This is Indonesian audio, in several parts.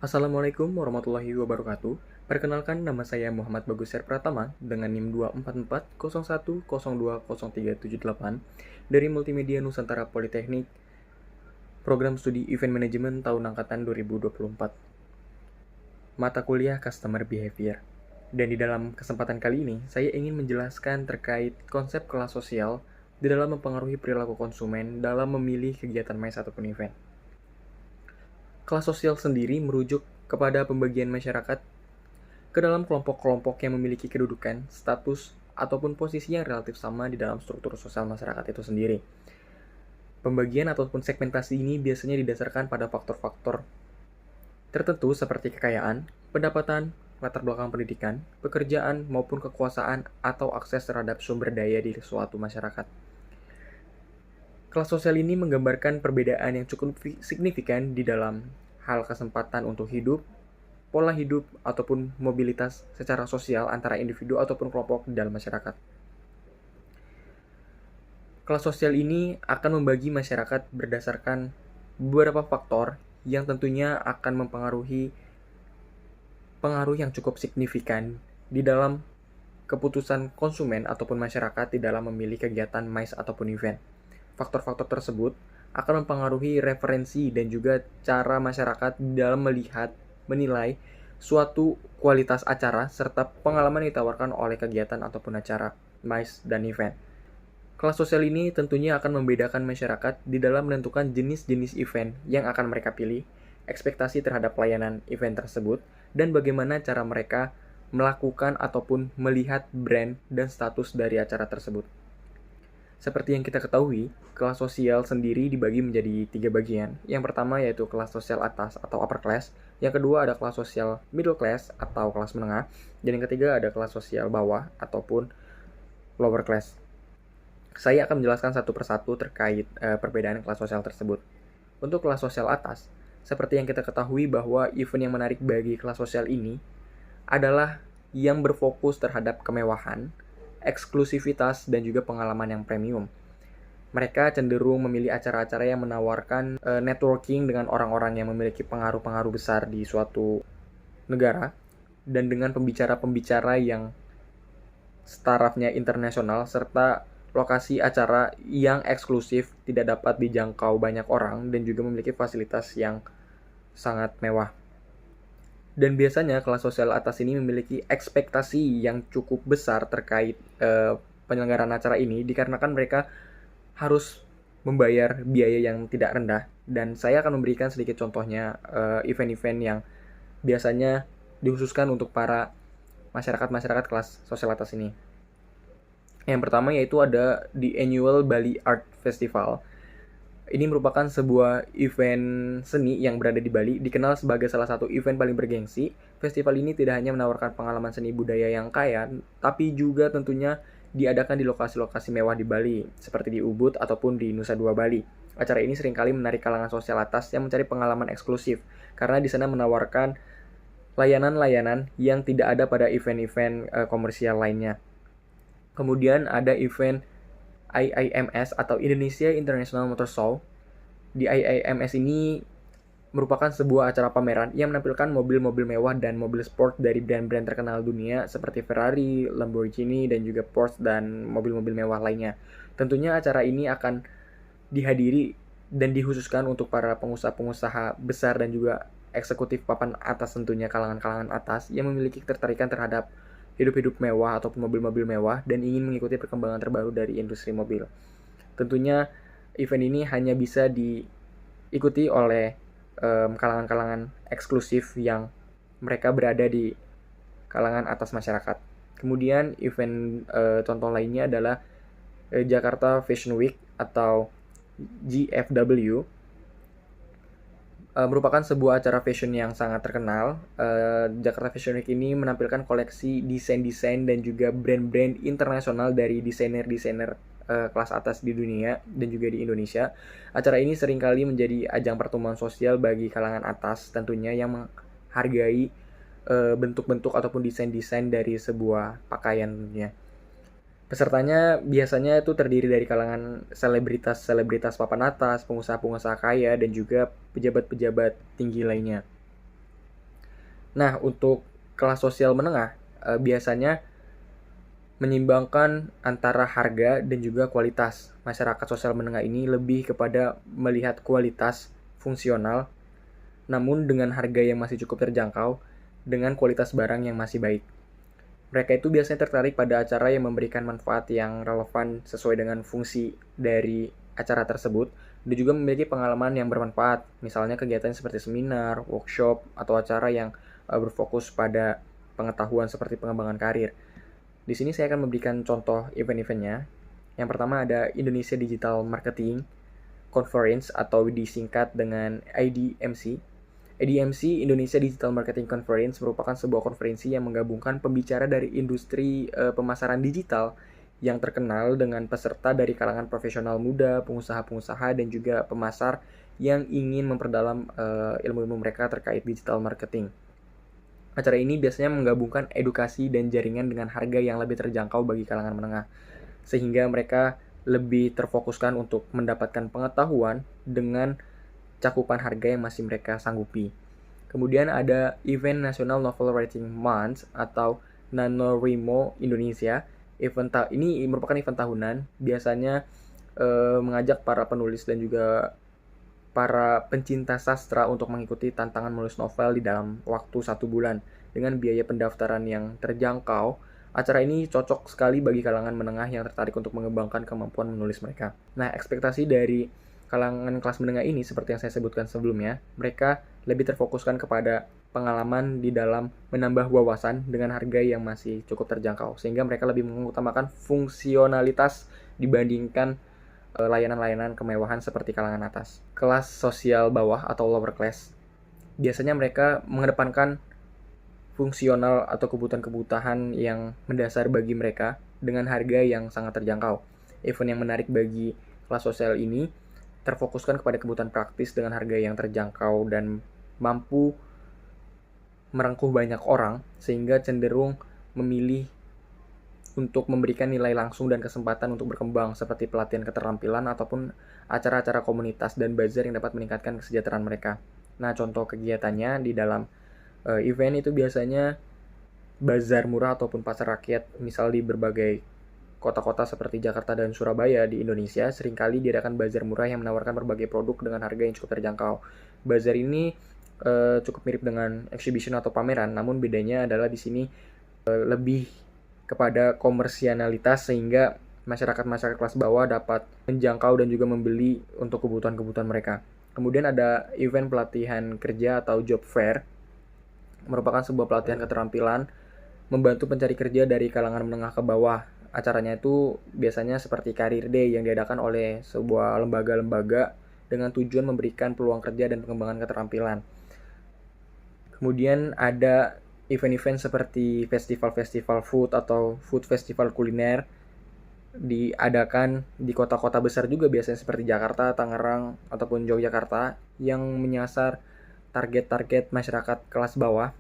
Assalamualaikum warahmatullahi wabarakatuh. Perkenalkan, nama saya Muhammad Bagusser Pratama dengan NIM 2440120203788 dari Multimedia Nusantara Politeknik, Program Studi Event Management tahun angkatan 2024. Mata kuliah Customer Behavior. Dan di dalam kesempatan kali ini, saya ingin menjelaskan terkait konsep kelas sosial di dalam mempengaruhi perilaku konsumen dalam memilih kegiatan MICE ataupun event. Kelas sosial sendiri merujuk kepada pembagian masyarakat ke dalam kelompok-kelompok yang memiliki kedudukan, status, ataupun posisi yang relatif sama di dalam struktur sosial masyarakat itu sendiri. Pembagian ataupun segmentasi ini biasanya didasarkan pada faktor-faktor tertentu seperti kekayaan, pendapatan, latar belakang pendidikan, pekerjaan, maupun kekuasaan atau akses terhadap sumber daya di suatu masyarakat. Kelas sosial ini menggambarkan perbedaan yang cukup signifikan di dalam hal kesempatan untuk hidup, pola hidup, ataupun mobilitas secara sosial antara individu ataupun kelompok di dalam masyarakat. Kelas sosial ini akan membagi masyarakat berdasarkan beberapa faktor yang tentunya akan mempengaruhi pengaruh yang cukup signifikan di dalam keputusan konsumen ataupun masyarakat di dalam memilih kegiatan MICE ataupun event. Faktor-faktor tersebut akan mempengaruhi referensi dan juga cara masyarakat dalam melihat, menilai suatu kualitas acara serta pengalaman yang ditawarkan oleh kegiatan ataupun acara MICE dan event. Kelas sosial ini tentunya akan membedakan masyarakat di dalam menentukan jenis-jenis event yang akan mereka pilih, ekspektasi terhadap pelayanan event tersebut, dan bagaimana cara mereka melakukan ataupun melihat brand dan status dari acara tersebut. Seperti yang kita ketahui, kelas sosial sendiri dibagi menjadi 3 bagian. Yang pertama yaitu kelas sosial atas atau upper class, yang kedua ada kelas sosial middle class atau kelas menengah, dan yang ketiga ada kelas sosial bawah ataupun lower class. Saya akan menjelaskan satu persatu terkait perbedaan kelas sosial tersebut. Untuk kelas sosial atas, seperti yang kita ketahui bahwa event yang menarik bagi kelas sosial ini adalah yang berfokus terhadap kemewahan, eksklusivitas, dan juga pengalaman yang premium. Mereka cenderung memilih acara-acara yang menawarkan networking dengan orang-orang yang memiliki pengaruh-pengaruh besar di suatu negara, dan dengan pembicara-pembicara yang starafnya internasional, serta lokasi acara yang eksklusif, tidak dapat dijangkau banyak orang, dan juga memiliki fasilitas yang sangat mewah. Dan biasanya kelas sosial atas ini memiliki ekspektasi yang cukup besar terkait penyelenggaraan acara ini, dikarenakan mereka harus membayar biaya yang tidak rendah. Dan saya akan memberikan sedikit contohnya event-event yang biasanya dikhususkan untuk para masyarakat-masyarakat kelas sosial atas ini. Yang pertama yaitu ada di Annual Bali Art Festival. Ini merupakan sebuah event seni yang berada di Bali, dikenal sebagai salah satu event paling bergengsi. Festival ini tidak hanya menawarkan pengalaman seni budaya yang kaya, tapi juga tentunya diadakan di lokasi-lokasi mewah di Bali, seperti di Ubud ataupun di Nusa Dua Bali. Acara ini seringkali menarik kalangan sosial atas yang mencari pengalaman eksklusif, karena di sana menawarkan layanan-layanan yang tidak ada pada event-event komersial lainnya. Kemudian ada event IIMS atau Indonesia International Motor Show. Di IIMS ini merupakan sebuah acara pameran yang menampilkan mobil-mobil mewah dan mobil sport dari brand-brand terkenal dunia seperti Ferrari, Lamborghini, dan juga Porsche dan mobil-mobil mewah lainnya. Tentunya acara ini akan dihadiri dan dikhususkan untuk para pengusaha-pengusaha besar dan juga eksekutif papan atas, tentunya kalangan-kalangan atas yang memiliki ketertarikan terhadap hidup-hidup mewah ataupun mobil-mobil mewah dan ingin mengikuti perkembangan terbaru dari industri mobil. Tentunya event ini hanya bisa diikuti oleh kalangan-kalangan eksklusif yang mereka berada di kalangan atas masyarakat. Kemudian event contoh lainnya adalah Jakarta Fashion Week atau GFW. Merupakan sebuah acara fashion yang sangat terkenal. Jakarta Fashion Week ini menampilkan koleksi desain-desain dan juga brand-brand internasional dari desainer-desainer kelas atas di dunia dan juga di Indonesia. Acara ini seringkali menjadi ajang pertemuan sosial bagi kalangan atas, tentunya yang menghargai bentuk-bentuk ataupun desain-desain dari sebuah pakaian tentunya. Pesertanya biasanya itu terdiri dari kalangan selebritas-selebritas papan atas, pengusaha-pengusaha kaya, dan juga pejabat-pejabat tinggi lainnya. Nah, untuk kelas sosial menengah biasanya menyimbangkan antara harga dan juga kualitas. Masyarakat sosial menengah ini lebih kepada melihat kualitas fungsional, namun dengan harga yang masih cukup terjangkau, dengan kualitas barang yang masih baik. Mereka itu biasanya tertarik pada acara yang memberikan manfaat yang relevan sesuai dengan fungsi dari acara tersebut, dan juga memiliki pengalaman yang bermanfaat, misalnya kegiatan seperti seminar, workshop, atau acara yang berfokus pada pengetahuan seperti pengembangan karir. Di sini saya akan memberikan contoh event-eventnya. Yang pertama ada Indonesia Digital Marketing Conference atau disingkat dengan IDMC. IDMC Indonesia Digital Marketing Conference merupakan sebuah konferensi yang menggabungkan pembicara dari industri pemasaran digital yang terkenal dengan peserta dari kalangan profesional muda, pengusaha-pengusaha, dan juga pemasar yang ingin memperdalam ilmu-ilmu mereka terkait digital marketing. Acara ini biasanya menggabungkan edukasi dan jaringan dengan harga yang lebih terjangkau bagi kalangan menengah, sehingga mereka lebih terfokuskan untuk mendapatkan pengetahuan dengan cakupan harga yang masih mereka sanggupi. Kemudian ada Event National Novel Writing Month atau NaNoWriMo Indonesia. Ini merupakan event tahunan, biasanya mengajak para penulis dan juga para pencinta sastra untuk mengikuti tantangan menulis novel di dalam waktu 1 bulan. Dengan biaya pendaftaran yang terjangkau, acara ini cocok sekali bagi kalangan menengah yang tertarik untuk mengembangkan kemampuan menulis mereka. Nah, ekspektasi dari kalangan kelas menengah ini, seperti yang saya sebutkan sebelumnya, mereka lebih terfokuskan kepada pengalaman di dalam menambah wawasan dengan harga yang masih cukup terjangkau, sehingga mereka lebih mengutamakan fungsionalitas dibandingkan layanan-layanan kemewahan seperti kalangan atas. Kelas sosial bawah atau lower class, biasanya mereka mengedepankan fungsional atau kebutuhan-kebutuhan yang mendasar bagi mereka dengan harga yang sangat terjangkau. Event yang menarik bagi kelas sosial ini terfokuskan kepada kebutuhan praktis dengan harga yang terjangkau dan mampu merengkuh banyak orang, sehingga cenderung memilih untuk memberikan nilai langsung dan kesempatan untuk berkembang, seperti pelatihan keterampilan ataupun acara-acara komunitas dan bazar yang dapat meningkatkan kesejahteraan mereka. Nah, contoh kegiatannya di dalam event itu biasanya bazar murah ataupun pasar rakyat, misal di berbagai kota-kota seperti Jakarta dan Surabaya di Indonesia, seringkali diadakan bazar murah yang menawarkan berbagai produk dengan harga yang cukup terjangkau. Bazar ini cukup mirip dengan exhibition atau pameran, namun bedanya adalah di sini lebih kepada komersialitas, sehingga masyarakat kelas bawah dapat menjangkau dan juga membeli untuk kebutuhan-kebutuhan mereka. Kemudian ada event pelatihan kerja atau job fair, merupakan sebuah pelatihan keterampilan membantu pencari kerja dari kalangan menengah ke bawah. Acaranya itu biasanya seperti Career Day yang diadakan oleh sebuah lembaga-lembaga dengan tujuan memberikan peluang kerja dan pengembangan keterampilan. Kemudian ada event-event seperti festival-festival food atau food festival kuliner diadakan di kota-kota besar juga, biasanya seperti Jakarta, Tangerang, ataupun Yogyakarta, yang menyasar target-target masyarakat kelas bawah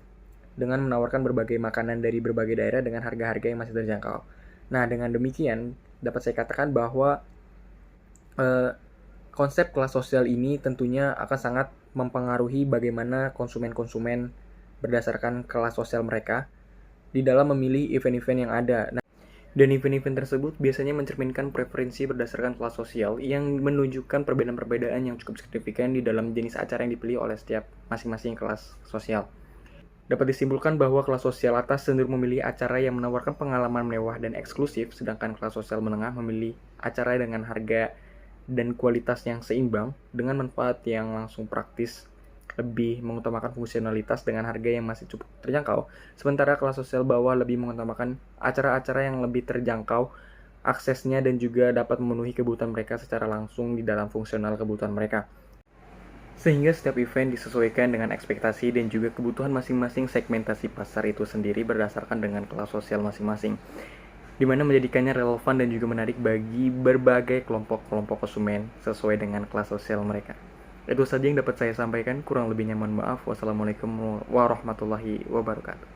dengan menawarkan berbagai makanan dari berbagai daerah dengan harga-harga yang masih terjangkau. Nah, dengan demikian dapat saya katakan bahwa konsep kelas sosial ini tentunya akan sangat mempengaruhi bagaimana konsumen-konsumen berdasarkan kelas sosial mereka di dalam memilih event-event yang ada. Dan event-event tersebut biasanya mencerminkan preferensi berdasarkan kelas sosial yang menunjukkan perbedaan-perbedaan yang cukup signifikan di dalam jenis acara yang dipilih oleh setiap masing-masing kelas sosial. Dapat disimpulkan bahwa kelas sosial atas cenderung memilih acara yang menawarkan pengalaman mewah dan eksklusif, sedangkan kelas sosial menengah memilih acara dengan harga dan kualitas yang seimbang dengan manfaat yang langsung praktis, lebih mengutamakan fungsionalitas dengan harga yang masih cukup terjangkau, sementara kelas sosial bawah lebih mengutamakan acara-acara yang lebih terjangkau aksesnya dan juga dapat memenuhi kebutuhan mereka secara langsung di dalam fungsional kebutuhan mereka. Sehingga setiap event disesuaikan dengan ekspektasi dan juga kebutuhan masing-masing segmentasi pasar itu sendiri berdasarkan dengan kelas sosial masing-masing, di mana menjadikannya relevan dan juga menarik bagi berbagai kelompok-kelompok konsumen sesuai dengan kelas sosial mereka. Itu saja yang dapat saya sampaikan, kurang lebihnya mohon maaf. Wassalamualaikum warahmatullahi wabarakatuh.